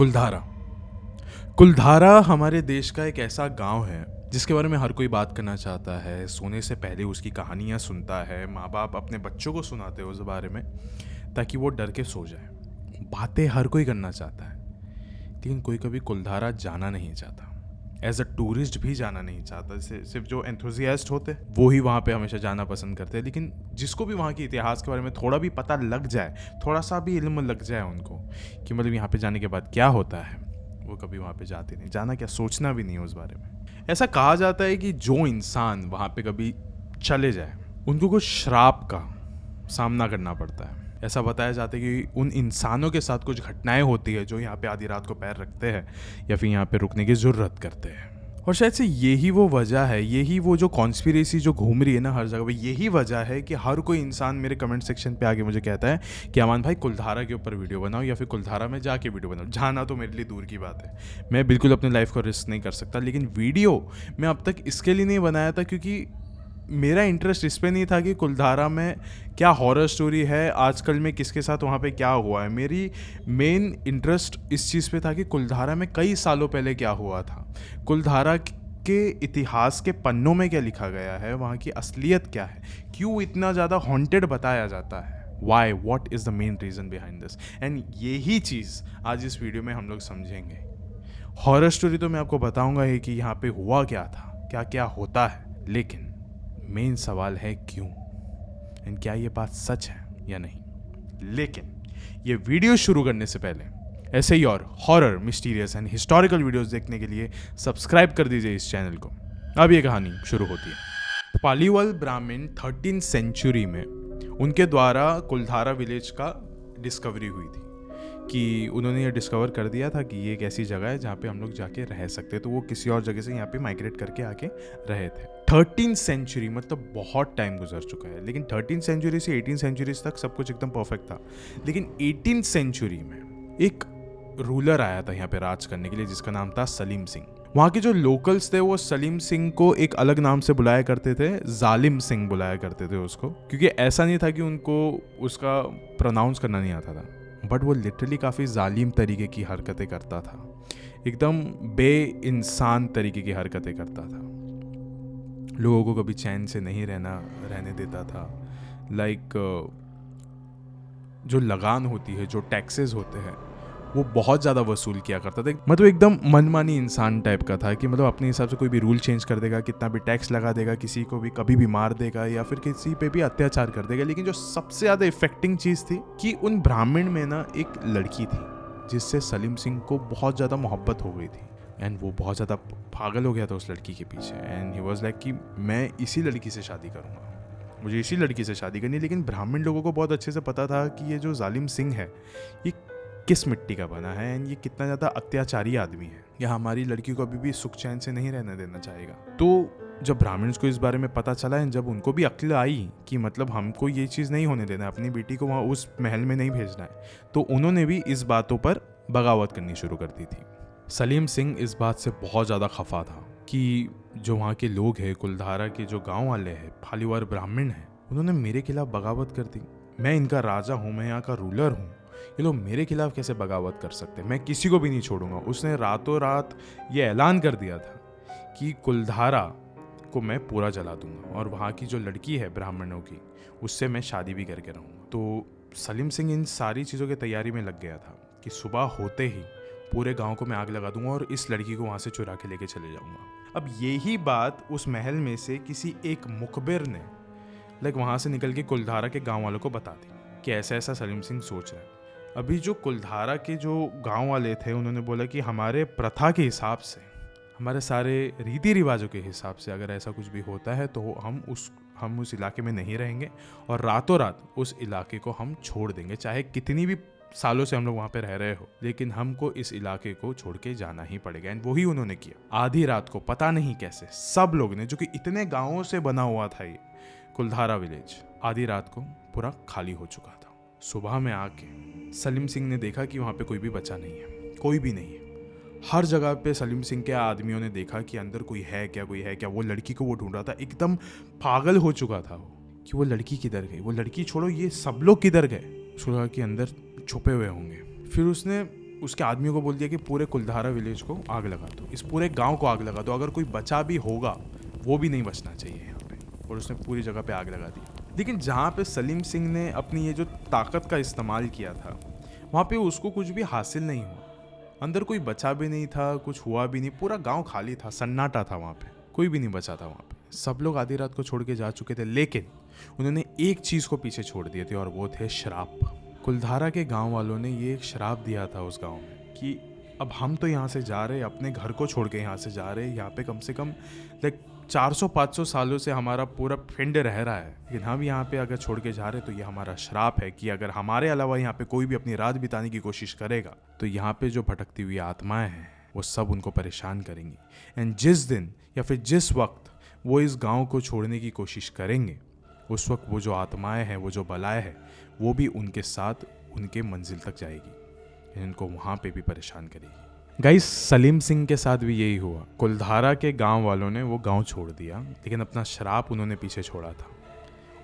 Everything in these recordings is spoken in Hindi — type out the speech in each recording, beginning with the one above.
कुलधारा। कुलधारा हमारे देश का एक ऐसा गांव है जिसके बारे में हर कोई बात करना चाहता है। सोने से पहले उसकी कहानियां सुनता है, माँ बाप अपने बच्चों को सुनाते हैं उस बारे में ताकि वो डर के सो जाए। बातें हर कोई करना चाहता है, लेकिन कोई कभी कुलधारा जाना नहीं चाहता। एज अ टूरिस्ट भी जाना नहीं चाहता। जैसे सिर्फ जो एंथुजियास्ट होते हैं वो ही वहाँ पे हमेशा जाना पसंद करते हैं, लेकिन जिसको भी वहाँ के इतिहास के बारे में थोड़ा भी पता लग जाए, थोड़ा सा भी इल्म लग जाए उनको कि मतलब यहाँ पे जाने के बाद क्या होता है, वो कभी वहाँ पे जाते नहीं। जाना क्या, सोचना भी नहीं है उस बारे में। ऐसा कहा जाता है कि जो इंसान वहाँ पे कभी चले जाए उनको कुछ श्राप का सामना करना पड़ता है। ऐसा बताया जाता है कि उन इंसानों के साथ कुछ घटनाएं होती है जो यहाँ पे आधी रात को पैर रखते हैं या फिर यहाँ पे रुकने की ज़रूरत करते हैं। और शायद से यही वो वजह है, यही वो जो कॉन्स्पिरेसी जो घूम रही है ना हर जगह पे, यही वजह है कि हर कोई इंसान मेरे कमेंट सेक्शन पे आके मुझे कहता है कि अमान भाई कुलधारा के ऊपर वीडियो बनाओ या फिर कुलधारा में जाके वीडियो बनाओ। जाना तो मेरे लिए दूर की बात है, मैं बिल्कुल अपनी लाइफ को रिस्क नहीं कर सकता, लेकिन वीडियो मैं अब तक इसके लिए नहीं बनाया था क्योंकि मेरा इंटरेस्ट इस पे नहीं था कि कुलधारा में क्या हॉरर स्टोरी है, आजकल में किसके साथ वहाँ पे क्या हुआ है। मेरी मेन इंटरेस्ट इस चीज़ पे था कि कुलधारा में कई सालों पहले क्या हुआ था, कुलधारा के इतिहास के पन्नों में क्या लिखा गया है, वहाँ की असलियत क्या है, क्यों इतना ज़्यादा हॉन्टेड बताया जाता है, why, what is the main reason behind this. And यही चीज़ आज इस वीडियो में हम लोग समझेंगे। हॉरर स्टोरी तो मैं आपको बताऊँगा ही कि यहाँ पे हुआ क्या था, क्या क्या होता है, लेकिन मेन सवाल है क्यों, एंड क्या ये बात सच है या नहीं। लेकिन ये वीडियो शुरू करने से पहले ऐसे ही और horror, mysterious and historical videos देखने के लिए सब्सक्राइब कर दीजिए इस चैनल को। अब ये कहानी शुरू होती है। पालीवाल ब्राह्मण 13th सेंचुरी में उनके द्वारा कुलधारा विलेज का डिस्कवरी हुई थी कि उन्होंने ये डिस्कवर कर दिया था कि ये एक ऐसी जगह है जहाँ पे हम लोग जाके रह सकते हैं। तो वो किसी और जगह से यहाँ पे माइग्रेट करके आके रहे थे। 13th सेंचुरी मतलब बहुत टाइम गुजर चुका है, लेकिन 13th सेंचुरी से 18th सेंचुरी तक सब कुछ एकदम परफेक्ट था। लेकिन 18th सेंचुरी में एक रूलर आया था यहाँ पे राज करने के लिए जिसका नाम था सलीम सिंह। वहाँ के जो लोकल्स थे वो सलीम सिंह को एक अलग नाम से बुलाया करते थे, जालिम सिंह बुलाया करते थे उसको, क्योंकि ऐसा नहीं था कि उनको उसका प्रोनाउंस करना नहीं आता था, बट वो लिटरली काफ़ी जालिम तरीके की हरकतें करता था, एकदम बेइंसान तरीके की हरकतें करता था। लोगों को कभी चैन से नहीं रहने देता था। लाइक जो लगान होती है, जो टैक्सेस होते हैं, वो बहुत ज़्यादा वसूल किया करता था। मतलब एकदम मनमानी इंसान टाइप का था कि मतलब अपने हिसाब से कोई भी रूल चेंज कर देगा, कितना भी टैक्स लगा देगा, किसी को भी कभी भी मार देगा या फिर किसी पे भी अत्याचार कर देगा। लेकिन जो सबसे ज़्यादा इफेक्टिंग चीज़ थी कि उन ब्राह्मण में ना एक लड़की थी जिससे सलीम सिंह को बहुत ज़्यादा मोहब्बत हो गई थी, एंड वो बहुत ज़्यादा पागल हो गया था उस लड़की के पीछे। एंड ही वॉज लाइक कि मैं इसी लड़की से शादी करूँगा, मुझे इसी लड़की से शादी करनी। लेकिन ब्राह्मण लोगों को बहुत अच्छे से पता था कि ये जो जालिम सिंह है ये किस मिट्टी का बना है, एंड ये कितना ज़्यादा अत्याचारी आदमी है, या हमारी लड़की को अभी भी सुख चैन से नहीं रहने देना चाहेगा। तो जब ब्राह्मण्स को इस बारे में पता चला, एंड जब उनको भी अक्ल आई कि मतलब हमको ये चीज़ नहीं होने देना है, अपनी बेटी को वहाँ उस महल में नहीं भेजना है, तो उन्होंने भी इस बातों पर बगावत करनी शुरू कर दी थी। सलीम सिंह इस बात से बहुत ज़्यादा खफा था कि जो वहाँ के लोग हैं, कुलधारा के जो गाँव वाले हैं, पालीवाल ब्राह्मण हैं, उन्होंने मेरे खिलाफ बगावत कर दी। मैं इनका राजा हूँ, मैं यहाँ का रूलर हूँ, ये लोग मेरे खिलाफ कैसे बगावत कर सकते हैं, मैं किसी को भी नहीं छोड़ूंगा। उसने रातों रात ये ऐलान कर दिया था कि कुलधारा को मैं पूरा जला दूंगा और वहाँ की जो लड़की है ब्राह्मणों की, उससे मैं शादी भी करके रहूँगा। तो सलीम सिंह इन सारी चीज़ों की तैयारी में लग गया था कि सुबह होते ही पूरे गांव को मैं आग लगा दूंगा और इस लड़की को वहाँ से चुरा के लेके चले जाऊंगा। अब यही बात उस महल में से किसी एक मुखबिर ने वहाँ से निकल के कुलधारा के गाँव वालों को बता दी कि ऐसा ऐसा सलीम सिंह सोच रहा है। अभी जो कुलधारा के जो गांव वाले थे उन्होंने बोला कि हमारे प्रथा के हिसाब से, हमारे सारे रीति रिवाजों के हिसाब से अगर ऐसा कुछ भी होता है तो हम उस इलाके में नहीं रहेंगे और रातों रात उस इलाके को हम छोड़ देंगे, चाहे कितनी भी सालों से हम लोग वहाँ पे रह रहे हो, लेकिन हमको इस इलाके को छोड़ के जाना ही पड़ेगा। एंड वही उन्होंने किया। आधी रात को पता नहीं कैसे सब लोग ने, जो कि इतने गाँवों से बना हुआ था ये कुलधारा विलेज, आधी रात को पूरा खाली हो चुका था। सुबह में आके सलीम सिंह ने देखा कि वहाँ पे कोई भी बचा नहीं है, कोई भी नहीं है। हर जगह पे सलीम सिंह के आदमियों ने देखा कि अंदर कोई है क्या। वो लड़की को वो ढूंढ रहा था, एकदम पागल हो चुका था वो कि वो लड़की किधर गई, वो लड़की छोड़ो ये सब लोग किधर गए। उसको लगा कि अंदर छुपे हुए होंगे। फिर उसने उसके आदमियों को बोल दिया कि पूरे कुलधारा विलेज को आग लगा दो, इस पूरे गांव को आग लगा दो, अगर कोई बचा भी होगा वो भी नहीं बचना चाहिए यहाँ पे। और उसने पूरी जगह पे आग लगा दी। लेकिन जहाँ पे सलीम सिंह ने अपनी ये जो ताकत का इस्तेमाल किया था, वहाँ पे उसको कुछ भी हासिल नहीं हुआ। अंदर कोई बचा भी नहीं था, कुछ हुआ भी नहीं, पूरा गांव खाली था, सन्नाटा था, वहाँ पे कोई भी नहीं बचा था। वहाँ पे सब लोग आधी रात को छोड़ के जा चुके थे, लेकिन उन्होंने एक चीज़ को पीछे छोड़ दिए थे और वो थे शराब। कुलधारा के गांव वालों ने ये एक शराब दिया था उस गांव में कि अब हम तो यहाँ से जा रहे, अपने घर को छोड़ के यहाँ से जा रहे, यहाँ पे कम से कम लाइक 400-500 सालों से हमारा पूरा पिंड रह रहा है, लेकिन हम यहाँ पे अगर छोड़ के जा रहे तो ये हमारा श्राप है कि अगर हमारे अलावा यहाँ पे कोई भी अपनी रात बिताने की कोशिश करेगा तो यहाँ पे जो भटकती हुई आत्माएं हैं वो सब उनको परेशान करेंगी। एंड जिस दिन या फिर जिस वक्त वो इस गांव को छोड़ने की कोशिश करेंगे, उस वक्त वो जो आत्माएं हैं, वो जो बलाएं हैं, वो भी उनके साथ उनके मंजिल तक जाएगी, इनको वहाँ पे भी परेशान करेगी। गाइस, सलीम सिंह के साथ भी यही हुआ। कुलधारा के गांव वालों ने वो गांव छोड़ दिया, लेकिन अपना शराब उन्होंने पीछे छोड़ा था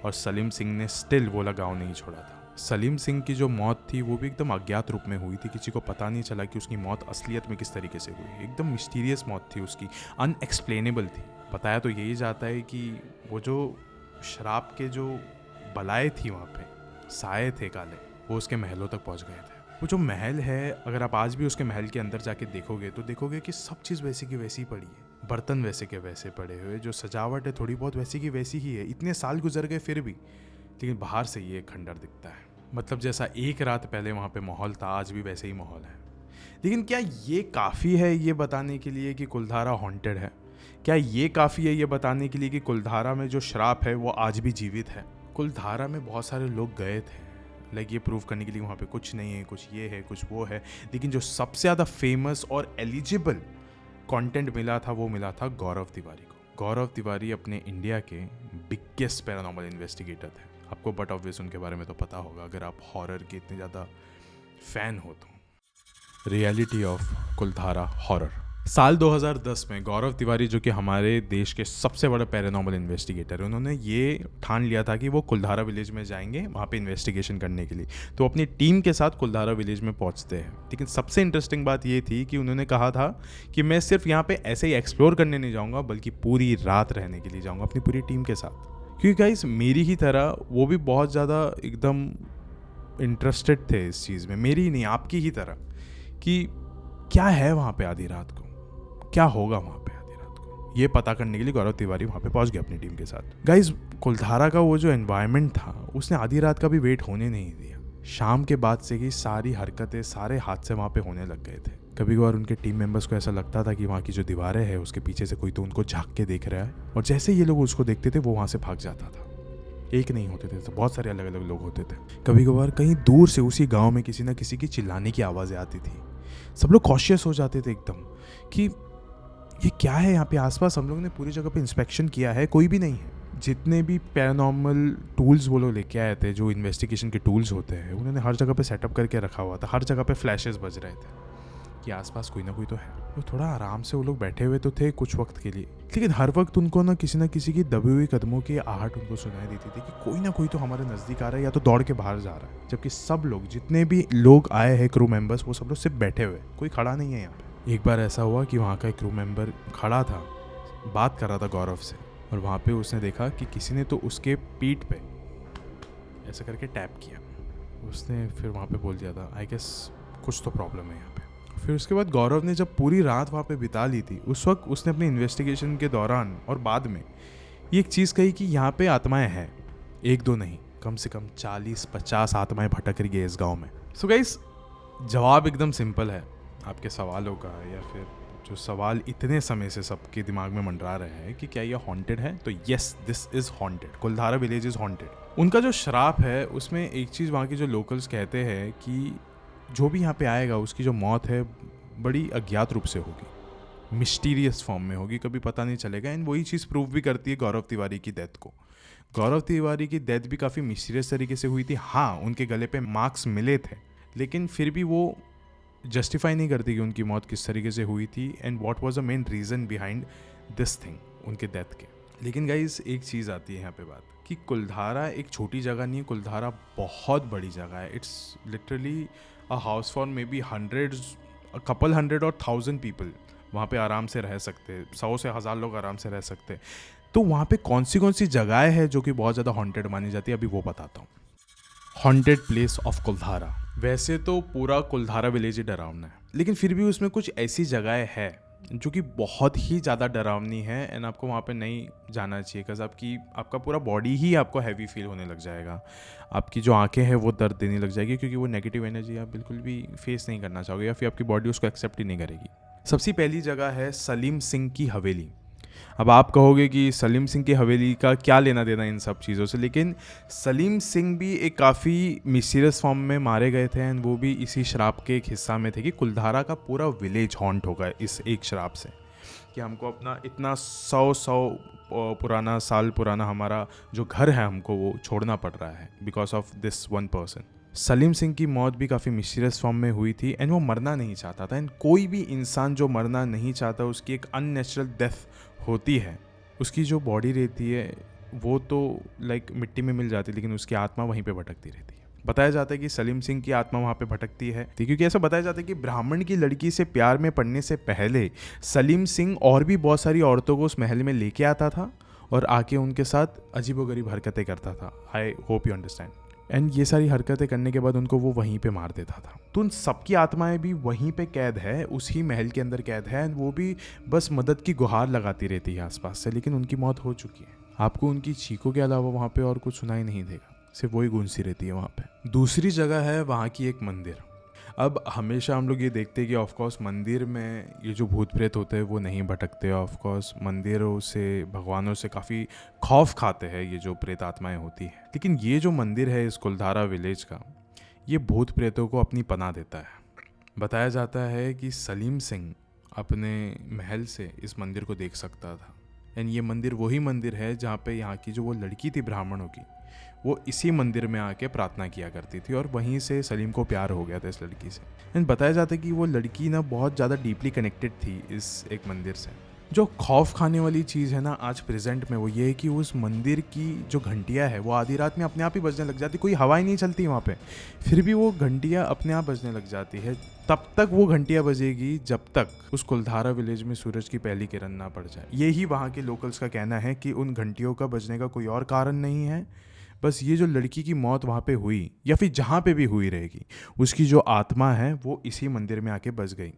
और सलीम सिंह ने स्टिल वो गांव नहीं छोड़ा था। सलीम सिंह की जो मौत थी वो भी एकदम अज्ञात रूप में हुई थी। किसी को पता नहीं चला कि उसकी मौत असलियत में किस तरीके से हुई। एकदम मिस्टीरियस मौत थी उसकी, अनएक्सप्लेनेबल थी। बताया तो यही जाता है कि वो जो शराब के जो बलाए थी वहाँ पे, साए थे काले, वो उसके महलों तक पहुँच गए थे। वो जो महल है, अगर आप आज भी उसके महल के अंदर जाके देखोगे तो देखोगे कि सब चीज़ वैसी की वैसी पड़ी है। बर्तन वैसे के वैसे पड़े हुए, जो सजावट है थोड़ी बहुत वैसी की वैसी ही है। इतने साल गुजर गए फिर भी, लेकिन बाहर से ये खंडर दिखता है। मतलब जैसा एक रात पहले वहाँ पे माहौल था, आज भी वैसे ही माहौल है। लेकिन क्या ये काफ़ी है ये बताने के लिए कि कुलधारा हॉन्टेड है? क्या ये काफ़ी है ये बताने के लिए कि कुलधारा में जो श्राप है वो आज भी जीवित है? कुलधारा में बहुत सारे लोग गए थे, लाइक ये प्रूव करने के लिए वहाँ पे कुछ नहीं है, कुछ ये है, कुछ वो है। लेकिन जो सबसे ज़्यादा फेमस और एलिजिबल कंटेंट मिला था वो मिला था गौरव तिवारी को। गौरव तिवारी अपने इंडिया के बिगेस्ट पैरानॉर्मल इन्वेस्टिगेटर थे। आपको बट ऑब्वियस उनके बारे में तो पता होगा अगर आप हॉरर के इतने ज़्यादा फैन हो तो। Reality of Kuldhara horror. साल 2010 में गौरव तिवारी, जो कि हमारे देश के सबसे बड़े पैरानॉर्मल इन्वेस्टिगेटर है, उन्होंने ये ठान लिया था कि वो कुलधारा विलेज में जाएंगे वहाँ पे इन्वेस्टिगेशन करने के लिए। तो अपनी टीम के साथ कुलधारा विलेज में पहुँचते हैं। लेकिन सबसे इंटरेस्टिंग बात ये थी कि उन्होंने कहा था कि मैं सिर्फ यहाँ पे ऐसे ही एक्सप्लोर करने नहीं जाऊँगा, बल्कि पूरी रात रहने के लिए जाऊँगा अपनी पूरी टीम के साथ। क्योंकि गाइस, मेरी ही तरह वो भी बहुत ज़्यादा एकदम इंटरेस्टेड थे इस चीज़ में, मेरी ही नहीं आपकी ही तरह, कि क्या है वहाँ पे आधी रात को, क्या होगा वहाँ पे आधी रात को। ये पता करने के लिए गौरव तिवारी वहाँ पे पहुँच गए अपनी टीम के साथ। गाइस, कुलधारा का वो जो एनवायरनमेंट था उसने आधी रात का भी वेट होने नहीं दिया। शाम के बाद से ही सारी हरकतें, सारे हादसे वहाँ पे होने लग गए थे। कभी कभार उनके टीम मेंबर्स को ऐसा लगता था कि वहाँ की जो दीवारें हैं उसके पीछे से कोई तो उनको झांक के देख रहा है, और जैसे ये लोग उसको देखते थे वो वहाँ से भाग जाता था। एक नहीं होते थे तो बहुत सारे अलग अलग लोग होते थे। कभी कभार कहीं दूर से उसी गाँव में किसी न किसी की चिल्लाने की आवाज़ें आती थी। सब लोग कॉशियस हो जाते थे एकदम कि ये क्या है यहाँ पे आसपास। हम लोग ने पूरी जगह पे इंस्पेक्शन किया है, कोई भी नहीं है। जितने भी पैरानॉर्मल टूल्स वो लोग लेके आए थे, जो इन्वेस्टिगेशन के टूल्स होते हैं, उन्होंने हर जगह पे सेटअप करके रखा हुआ था। हर जगह पे फ्लैशेस बज रहे थे कि आसपास कोई ना कोई तो है। वो थोड़ा आराम से वो लोग बैठे हुए तो थे कुछ वक्त के लिए, लेकिन हर वक्त उनको ना किसी की दबी हुई कदमों की आहट उनको सुनाई देती थी कि कोई ना कोई तो हमारे नज़दीक आ रहा है या तो दौड़ के बाहर जा रहा है। जबकि सब लोग, जितने भी लोग आए हैं क्रू मेंबर्स, वो सब लोग सिर्फ बैठे हुए, कोई खड़ा नहीं है यहाँ पे। एक बार ऐसा हुआ कि वहाँ का एक क्रू मेंबर खड़ा था, बात कर रहा था गौरव से, और वहाँ पे उसने देखा कि किसी ने तो उसके पीठ पे ऐसा करके टैप किया। उसने फिर वहाँ पे बोल दिया था, आई गेस कुछ तो प्रॉब्लम है यहाँ पे। फिर उसके बाद गौरव ने जब पूरी रात वहाँ पे बिता ली थी, उस वक्त उसने अपने इन्वेस्टिगेशन के दौरान और बाद में ये एक चीज़ कही कि यहाँ पे आत्माएं हैं, एक दो नहीं, कम से कम 40-50 आत्माएं भटक रही है इस गाँव में। सो गाइस, जवाब एकदम सिंपल है आपके सवालों का, या फिर जो सवाल इतने समय से सबके दिमाग में मंडरा रहे हैं कि क्या ये हॉन्टेड है, तो yes, this is haunted. Kuldhara village is haunted. उनका जो श्राप है उसमें एक चीज़ वहाँ के जो लोकल्स कहते हैं कि जो भी यहाँ पे आएगा उसकी जो मौत है बड़ी अज्ञात रूप से होगी, मिस्टीरियस फॉर्म में होगी, कभी पता नहीं चलेगा। एंड वही चीज़ प्रूव भी करती है गौरव तिवारी की डेथ को। गौरव तिवारी की डेथ भी काफ़ी मिस्टीरियस तरीके से हुई थी। हाँ, उनके गले पे मार्क्स मिले थे, लेकिन फिर भी वो जस्टिफाई नहीं करती कि उनकी मौत किस तरीके से हुई थी and what was the main reason behind this thing, उनके डेथ के। लेकिन गाइस, एक चीज़ आती है यहाँ पे बात कि कुलधारा एक छोटी जगह नहीं है, कुलधारा बहुत बड़ी जगह है। It's literally a house for may be hundreds, couple hundred और थाउजेंड पीपल वहाँ पे आराम से रह सकते, 100 से 1000 लोग आराम से रह सकते। तो वहाँ पे कौन सी जगह है जो कि बहुत ज़्यादा हॉन्टेड मानी जाती है, अभी वो बताता हूँ। हॉन्टेड प्लेस ऑफ कुलधारा। वैसे तो पूरा कुलधारा विलेज ही डरावना है, लेकिन फिर भी उसमें कुछ ऐसी जगह है जो कि बहुत ही ज़्यादा डरावनी है एंड आपको वहाँ पे नहीं जाना चाहिए, बिकॉज आपका पूरा बॉडी ही आपको हैवी फील होने लग जाएगा। आपकी जो आंखें हैं वो दर्द देने लग जाएगी, क्योंकि वो नेगेटिव एनर्जी आप बिल्कुल भी फेस नहीं करना चाहोगे या फिर आपकी बॉडी उसको एक्सेप्ट ही नहीं करेगी। सबसे पहली जगह है सलीम सिंह की हवेली। अब आप कहोगे कि सलीम सिंह की हवेली का क्या लेना देना इन सब चीज़ों से, लेकिन सलीम सिंह भी एक काफ़ी मिस्टीरियस फॉर्म में मारे गए थे एंड वो भी इसी शराब के एक हिस्सा में थे कि कुलधारा का पूरा विलेज हॉन्ट होगा इस एक शराब से, कि हमको अपना इतना 100 पुराना साल पुराना हमारा जो घर है हमको वो छोड़ना पड़ रहा है because of this one person. Salim Singh की मौत भी काफ़ी मिस्टीरियस फॉर्म में हुई थी एंड वो मरना नहीं चाहता था। एंड कोई भी इंसान जो मरना नहीं चाहता उसकी एक अननेचुरल डेथ होती है। उसकी जो बॉडी रहती है वो तो लाइक मिट्टी में मिल जाती है, लेकिन उसकी आत्मा वहीं पे भटकती रहती है। बताया जाता है कि सलीम सिंह की आत्मा वहाँ पे भटकती है, क्योंकि ऐसा बताया जाता है कि ब्राह्मण की लड़की से प्यार में पड़ने से पहले सलीम सिंह और भी बहुत सारी औरतों को उस महल में लेके आता था और आके उनके साथ अजीबोगरीब हरकतें करता था। I hope you understand. And ये सारी हरकतें करने के बाद उनको वो वहीं पे मार देता था। तो उन सबकी आत्माएं भी वहीं पे कैद है, उसी महल के अंदर कैद है, वो भी बस मदद की गुहार लगाती रहती है आसपास से, लेकिन उनकी मौत हो चुकी है। आपको उनकी चीखों के अलावा वहाँ पे और कुछ सुनाई नहीं देगा, सिर्फ वही गूंजती रहती है वहाँ पे। दूसरी जगह है वहाँ की एक मंदिर। अब हमेशा हम लोग ये देखते हैं कि ऑफकोर्स मंदिर में ये जो भूत प्रेत होते हैं वो नहीं भटकते। ऑफकोर्स मंदिरों से, भगवानों से काफ़ी खौफ खाते हैं ये जो प्रेत आत्माएं होती हैं, लेकिन ये जो मंदिर है इस कुलधारा विलेज का, ये भूत प्रेतों को अपनी पनाह देता है। बताया जाता है कि सलीम सिंह अपने महल से इस मंदिर को देख सकता था एंड ये मंदिर वही मंदिर है जहाँ पे यहाँ की जो वो लड़की थी ब्राह्मणों की, वो इसी मंदिर में आके प्रार्थना किया करती थी और वहीं से सलीम को प्यार हो गया था इस लड़की से। एंड बताया जाता है कि वो लड़की ना बहुत ज़्यादा डीपली कनेक्टेड थी इस एक मंदिर से। जो खौफ खाने वाली चीज़ है ना आज प्रेजेंट में, वो ये है कि उस मंदिर की जो घंटियाँ है वो आधी रात में अपने आप ही बजने लग जाती, कोई हवा ही नहीं चलती वहाँ पे, फिर भी वो घंटियाँ अपने आप बजने लग जाती है। तब तक वो घंटियाँ बजेगी जब तक उस कुलधारा विलेज में सूरज की पहली किरण ना पड़ जाए। यही वहाँ के लोकल्स का कहना है कि उन घंटियों का बजने का कोई और कारण नहीं है, बस ये जो लड़की की मौत वहाँ पे हुई या फिर जहाँ पे भी हुई रहेगी, उसकी जो आत्मा है वो इसी मंदिर में आके बस गई,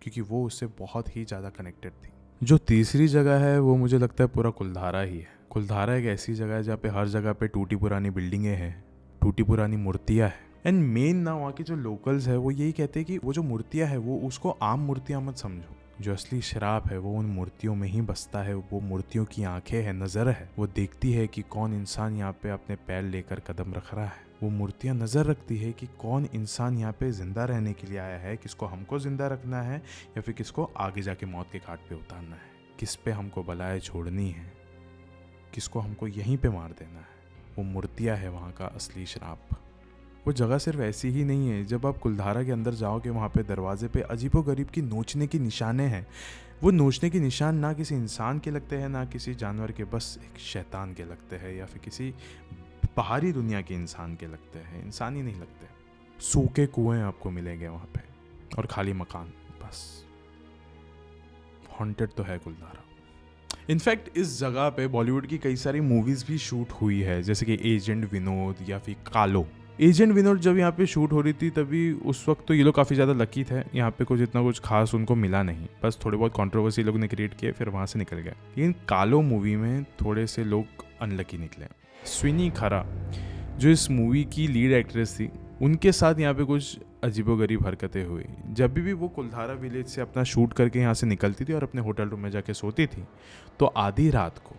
क्योंकि वो उससे बहुत ही ज़्यादा कनेक्टेड थी। जो तीसरी जगह है वो मुझे लगता है पूरा कुलधारा ही है। कुलधारा एक ऐसी जगह है जहाँ पे हर जगह पे टूटी पुरानी बिल्डिंगें हैं, टूटी पुरानी मूर्तियाँ हैं एंड मेन ना वहाँ के जो लोकल्स है वो यही कहते हैं कि वो जो मूर्तियाँ है वो उसको आम मूर्तियाँ मत समझो। जो असली शराब है वो उन मूर्तियों में ही बसता है। वो मूर्तियों की आंखें है, नज़र है, वो देखती है कि कौन इंसान यहाँ पे अपने पैर लेकर कदम रख रहा है। वो मूर्तियाँ नज़र रखती है कि कौन इंसान यहाँ पे ज़िंदा रहने के लिए आया है, किसको हमको ज़िंदा रखना है या फिर किसको आगे जाके मौत के घाट पे उतारना है, किस पे हमको बलाएं छोड़नी है, किसको हमको यहीं पे मार देना है। वो मूर्तियाँ है वहाँ का असली शराब। वो जगह सिर्फ ऐसी ही नहीं है, जब आप कुलधारा के अंदर जाओगे वहाँ पे दरवाजे पे अजीबोगरीब की नोचने की निशाने हैं। वो नोचने के निशान ना किसी इंसान के लगते हैं ना किसी जानवर के, बस एक शैतान के लगते हैं या फिर किसी बाहरी दुनिया के इंसान के लगते हैं, इंसान ही नहीं लगते। सूखे कुएं आपको मिलेंगे वहाँ पे और खाली मकान, बस। हॉन्टेड तो है कुलधारा। इनफैक्ट इस जगह पे बॉलीवुड की कई सारी मूवीज़ भी शूट हुई है, जैसे कि एजेंट विनोद या फिर कालो। एजेंट विनोद जब यहाँ पे शूट हो रही थी तभी उस वक्त तो ये लोग काफ़ी ज़्यादा लकी थे, यहाँ पे कुछ इतना कुछ खास उनको मिला नहीं, बस थोड़े बहुत कंट्रोवर्सी लोग ने क्रिएट किए फिर वहाँ से निकल गए। लेकिन कालो मूवी में थोड़े से लोग अनलकी निकले। स्विनी खरा जो इस मूवी की लीड एक्ट्रेस थी, उनके साथ यहाँ पे कुछ अजीबोगरीब हरकतें हुई। जब भी वो कुलधारा विलेज से अपना शूट करके यहाँ से निकलती थी और अपने होटल रूम में जाके सोती थी, तो आधी रात को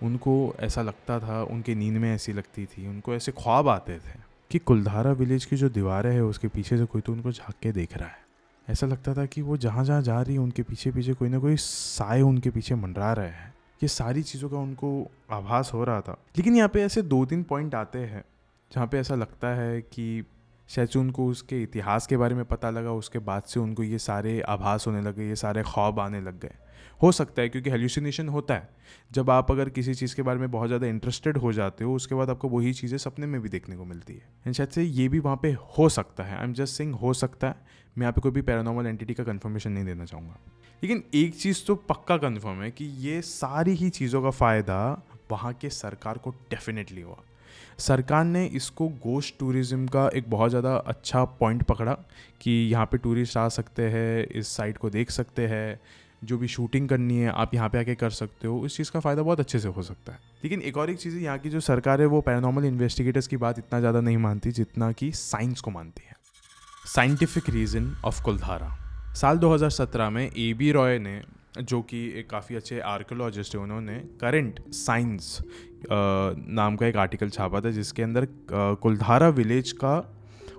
उनको ऐसा लगता था, उनकी नींद में ऐसी लगती थी, उनको ऐसे ख्वाब आते थे कि कुलधारा विलेज की जो दीवारें हैं उसके पीछे से कोई तो उनको झांक के देख रहा है। ऐसा लगता था कि वो जहाँ जहाँ जा रही है उनके पीछे पीछे कोई ना कोई साए उनके पीछे मंडरा रहे हैं। ये सारी चीज़ों का उनको आभास हो रहा था। लेकिन यहाँ पे ऐसे 2-3 पॉइंट आते हैं जहाँ पे ऐसा लगता है कि शायद से उनको उसके इतिहास के बारे में पता लगा, उसके बाद से उनको ये सारे आभास होने लगे, ये सारे ख्वाब आने लग गए। हो सकता है, क्योंकि हेल्यूसिनेशन होता है जब आप अगर किसी चीज़ के बारे में बहुत ज़्यादा इंटरेस्टेड हो जाते हो, उसके बाद आपको वही चीज़ें सपने में भी देखने को मिलती है। एंड शायद से ये भी वहाँ पे हो सकता है। आई एम जस्ट सेइंग हो सकता है, मैं यहाँ पे कोई भी पैरानॉर्मल एंटिटी का कंफर्मेशन नहीं देना चाहूँगा। लेकिन एक चीज़ तो पक्का कंफर्म है कि ये सारी ही चीज़ों का फ़ायदा वहाँ के सरकार को डेफिनेटली हुआ। सरकार ने इसको गोश्त टूरिज़्म का एक बहुत ज़्यादा अच्छा पॉइंट पकड़ा कि यहाँ पे टूरिस्ट आ सकते हैं, इस साइट को देख सकते हैं, जो भी शूटिंग करनी है आप यहाँ पे आके कर सकते हो। इस चीज़ का फ़ायदा बहुत अच्छे से हो सकता है। लेकिन एक और एक चीज़ है, यहाँ की जो सरकार है वो पैरानॉर्मल इन्वेस्टिगेटर्स की बात इतना ज़्यादा नहीं मानती जितना कि साइंस को मानती है। साइंटिफिक रीज़न ऑफ कुलधारा। साल 2017 में AB रॉय ने, जो कि एक काफ़ी अच्छे आर्कियोलॉजिस्ट है, उन्होंने करंट साइंस नाम का एक आर्टिकल छापा था जिसके अंदर कुलधारा विलेज का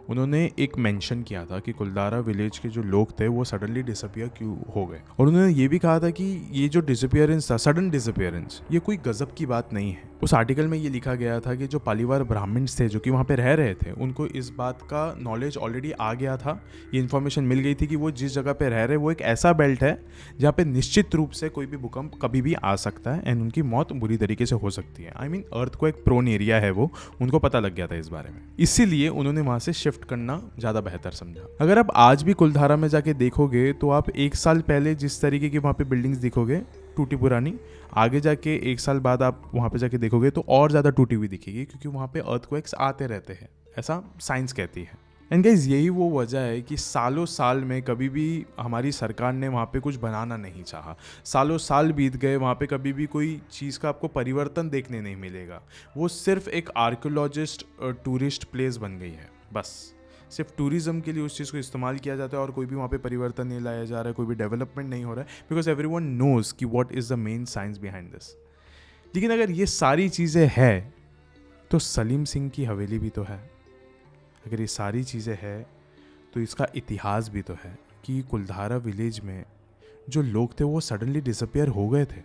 उन्होंने एक मेंशन किया था कि कुलधारा विलेज के जो लोग थे वो सडनली डिसअपियर क्यों हो गए। और उन्होंने ये भी कहा था कि ये जो डिसअपियरेंस था, सडन डिसअपियरेंस, ये कोई गजब की बात नहीं है। उस आर्टिकल में ये लिखा गया था कि जो पालीवार ब्राह्मण्स थे जो कि वहाँ पे रह रहे थे, उनको इस बात का नॉलेज ऑलरेडी आ गया था, ये इन्फॉर्मेशन मिल गई थी कि वो जिस जगह पे रह रहे वो एक ऐसा बेल्ट है जहाँ पे निश्चित रूप से कोई भी भूकंप कभी भी आ सकता है एंड उनकी मौत बुरी तरीके से हो सकती है। आई मीन अर्थ को एक प्रोन एरिया है वो, उनको पता लग गया था इस बारे में, इसीलिए उन्होंने वहाँ से शिफ्ट करना ज़्यादा बेहतर समझा। अगर आप आज भी कुलधारा में जाके देखोगे तो आप एक साल पहले जिस तरीके की वहाँ पे बिल्डिंग्स दिखोगे टूटी पुरानी, आगे जाके एक साल बाद आप वहाँ पे जाके देखोगे तो और ज़्यादा टूटी हुई दिखेगी, क्योंकि वहाँ पे अर्थक्वेक्स आते रहते हैं, ऐसा साइंस कहती है। एंड गाइस यही वो वजह है कि सालों साल में कभी भी हमारी सरकार ने वहाँ पे कुछ बनाना नहीं चाहा। सालों साल बीत गए, वहाँ पे कभी भी कोई चीज़ का आपको परिवर्तन देखने नहीं मिलेगा। वो सिर्फ एक आर्कियोलॉजिस्ट टूरिस्ट प्लेस बन गई है, बस सिर्फ टूरिज्म के लिए उस चीज़ को इस्तेमाल किया जाता है और कोई भी वहाँ पे परिवर्तन नहीं लाया जा रहा है, कोई भी डेवलपमेंट नहीं हो रहा है, बिकॉज एवरीवन नोज़ कि what is the main science behind this. लेकिन अगर ये सारी चीज़ें हैं तो सलीम सिंह की हवेली भी तो है। अगर ये सारी चीज़ें हैं तो इसका इतिहास भी तो है कि कुलधारा विलेज में जो लोग थे वो सडनली डिसअपियर हो गए थे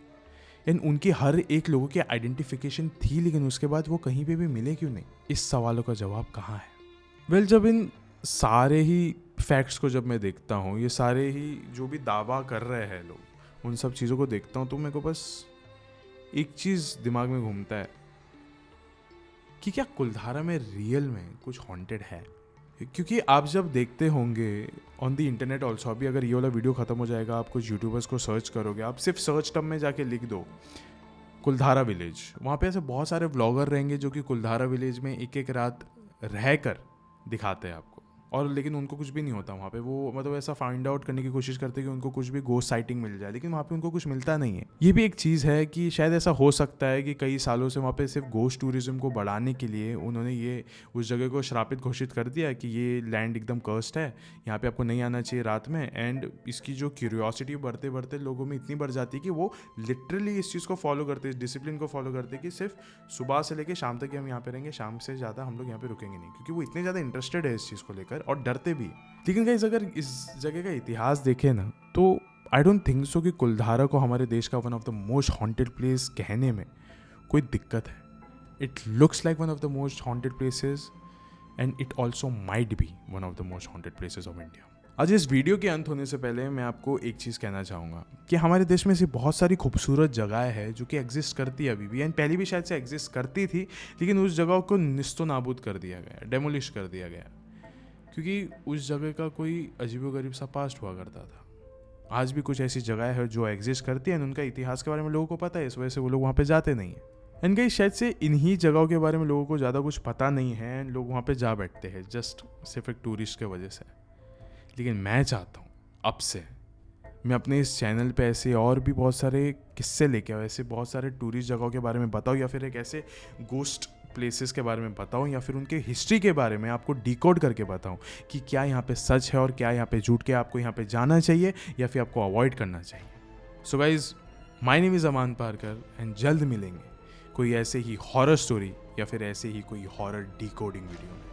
एंड उनकी हर एक लोगों की आइडेंटिफिकेशन थी, लेकिन उसके बाद वो कहीं पे भी मिले क्यों नहीं? इस सवालों का जवाब कहाँ है? वेल, जब इन सारे ही फैक्ट्स को जब मैं देखता हूँ, ये सारे ही जो भी दावा कर रहे हैं लोग, उन सब चीज़ों को देखता हूँ तो मेरे को बस एक चीज़ दिमाग में घूमता है कि क्या कुलधारा में रियल में कुछ हॉन्टेड है? क्योंकि आप जब देखते होंगे ऑन द इंटरनेट ऑल्सो, अभी अगर ये वाला वीडियो ख़त्म हो जाएगा, आप कुछ यूट्यूबर्स को सर्च करोगे, आप सिर्फ सर्च टर्म में जाके लिख दो कुलधारा विलेज, वहाँ पे ऐसे बहुत सारे व्लॉगर रहेंगे जो कि कुलधारा विलेज में एक एक रात रहकर दिखाते हैं आपको, और लेकिन उनको कुछ भी नहीं होता वहाँ पे। वो मतलब ऐसा फाइंड आउट करने की कोशिश करते हैं कि उनको कुछ भी गोस्ट साइटिंग मिल जाए, लेकिन वहाँ पे उनको कुछ मिलता नहीं है। ये भी एक चीज़ है कि शायद ऐसा हो सकता है कि कई सालों से वहाँ पे सिर्फ गोस्ट टूरिज्म को बढ़ाने के लिए उन्होंने ये उस जगह को श्रापित घोषित कर दिया कि ये लैंड एकदम कर्स्ड है, यहाँ पे आपको नहीं आना चाहिए रात में। एंड इसकी जो क्यूरियोसिटी बढ़ते बढ़ते लोगों में इतनी बढ़ जाती है कि वो लिटरली इस चीज़ को फॉलो करते हैं, डिसिप्लिन को फॉलो करते हैं कि सिर्फ सुबह से लेकर शाम तक हम यहाँ पे रहेंगे, शाम से ज़्यादा हम लोग यहाँ पे रुकेंगे नहीं, क्योंकि वो इतने ज़्यादा इंटरेस्टेड है इस चीज़ को लेकर और डरते भी। लेकिन गाइस अगर इस जगह का इतिहास देखें ना तो आई डोंट थिंक सो कि कुलधारा को हमारे देश का one of the most haunted place कहने में कोई दिक्कत है। It looks like one of the most haunted places and it also might be one of the most haunted places of India. आज इस वीडियो के अंत होने से पहले मैं आपको एक चीज़ कहना चाहूँगा कि हमारे देश में ऐसी बहुत सारी खूबसूरत जगह है जो कि एग्जिस्ट करती है अभी भी, एंड पहले भी शायद से एग्जिस्ट करती थी, लेकिन उस जगह को निस्तो नाबूद कर दिया गया, डेमोलिश कर दिया गया, क्योंकि उस जगह का कोई अजीबोगरीब सा पास्ट हुआ करता था। आज भी कुछ ऐसी जगह है जो एग्जिस्ट करती है, उनका इतिहास के बारे में लोगों को पता है, इस वजह से वो लोग वहाँ पे जाते नहीं हैं। एंड कहीं शायद से इन्हीं जगहों के बारे में लोगों को ज़्यादा कुछ पता नहीं है, लोग वहाँ पे जा बैठते हैं जस्ट सिर्फ एक टूरिस्ट के वजह से। लेकिन मैं चाहता हूँ अब से मैं अपने इस चैनल पे ऐसे और भी बहुत सारे किस्से लेके आओ, ऐसे बहुत सारे टूरिस्ट जगहों के बारे में बताओ, या फिर एक ऐसे गोस्ट प्लेसेस के बारे में बताऊं, या फिर उनके हिस्ट्री के बारे में आपको डिकोड करके बताऊं कि क्या यहाँ पे सच है और क्या यहाँ पे झूठ, क्या आपको यहाँ पे जाना चाहिए या फिर आपको अवॉइड करना चाहिए। So guys, my name is Aman Parker and जल्द मिलेंगे कोई ऐसे ही हॉरर स्टोरी या फिर ऐसे ही कोई हॉरर डिकोडिंग वीडियो में।